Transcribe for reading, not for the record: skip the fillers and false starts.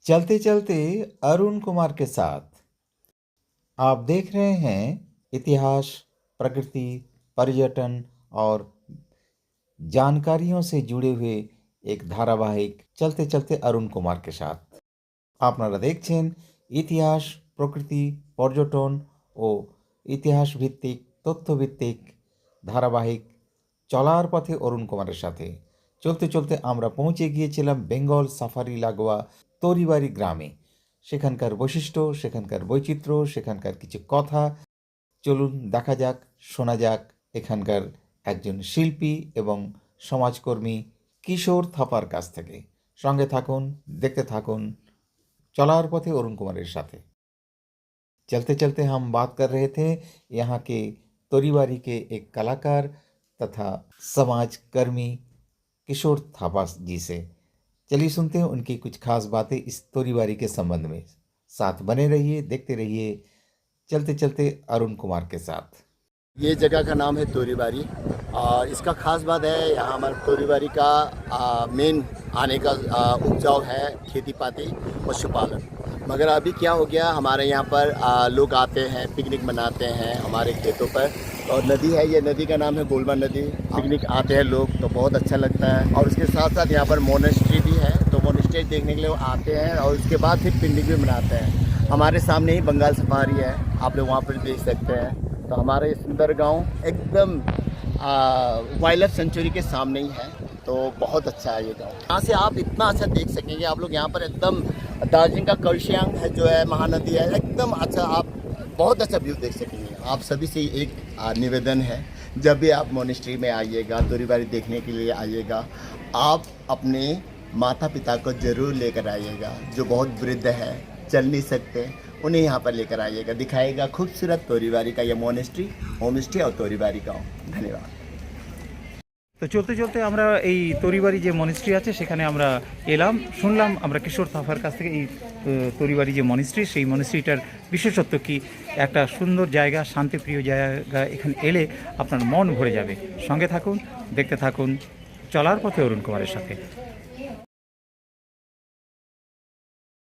चलते चलते अरुण कुमार के साथ आप देख रहे हैं इतिहास, प्रकृति, पर्यटन और जानकारियों से जुड़े हुए एक धारावाहिक चलते चलते अरुण कुमार के साथ। আপনারা দেখছেন ইতিহাস, প্রকৃতি, পর্যটন ও ইতিহাস ভিত্তিক তথ্যভিত্তিক ধারাবাহিক চলার পথে অরুণ কুমারের সাথে। চলতে চলতে আমরা পৌঁছে গিয়েছিলাম বেঙ্গল সাফারি লাগোয়া তরিবাড়ি গ্রামে। সেখানকার বৈশিষ্ট্য, সেখানকার বৈচিত্র্য, সেখানকার কিছু কথা চলুন দেখা যাক, শোনা যাক এখানকার একজন শিল্পী এবং সমাজকর্মী কিশোর থাপার কাছ থেকে। সঙ্গে থাকুন, দেখতে থাকুন चलार पथे अरुण कुमार साथे। चलते चलते हम बात कर रहे थे यहाँ के तोरीबारी के एक कलाकार तथा समाज कर्मी किशोर थापा जी से। चलिए सुनते हैं उनकी कुछ खास बातें इस तोरीबारी के संबंध में। साथ बने रहिए, देखते रहिए चलते चलते अरुण कुमार के साथ। ये जगह का नाम है तोरीबारी। इसका खास बात है यहाँ हमारे तोरीबारी का मेन आने का उपजाऊ है खेती पाती, पशुपालन। मगर अभी क्या हो गया, हमारे यहाँ पर लोग आते हैं, पिकनिक मनाते हैं हमारे खेतों पर। और नदी है, ये नदी का नाम है गोलमा नदी। पिकनिक आते हैं लोग तो बहुत अच्छा लगता है। और उसके साथ साथ यहाँ पर मोनेस्ट्री भी है, तो मोनेस्ट्री देखने के लिए वो आते हैं और उसके बाद फिर पिकनिक भी मनाते हैं। हमारे सामने ही बंगाल सफारी है, आप लोग वहाँ पर देख सकते हैं। तो हमारे सुंदर गांव एकदम वाइल्ड लाइफ सेंचुरी के सामने ही है, तो बहुत अच्छा है ये गांव। यहाँ से आप इतना अच्छा देख सकेंगे। आप लोग यहाँ पर एकदम दार्जिलिंग का कर्शियांग है जो है, महानदी है, एकदम अच्छा, आप बहुत अच्छा व्यू देख सकेंगे। आप सभी से एक निवेदन है, जब भी आप मोनेस्ट्री में आइएगा, तोरीबारी देखने के लिए आइएगा, आप अपने माता पिता को ज़रूर लेकर आइएगा जो बहुत वृद्ध है, चल नहीं सकते, उन्हें यहाँ पर लेकर आइएगा, दिखाएगा खूबसूरत तोरीबारी का ये मोनेस्ट्री, होमस्टे और तोरीबारी गाँव। धन्यवाद। তো চলতে চলতে আমরা এই তরিবাড়ি যে মনিস্ট্রি আছে সেখানে আমরা এলাম, শুনলাম আমরা কিশোর থাপার কাছ থেকে এই তরিবাড়ি যে মনিস্ট্রি, সেই মনিস্ট্রিটার বিশেষত্ব কি। একটা সুন্দর জায়গা, শান্তিপ্রিয় জায়গা, এখানে এলে আপনার মন ভরে যাবে। সঙ্গে থাকুন, দেখতে থাকুন চলার পথে অরুণ কুমারের সাথে।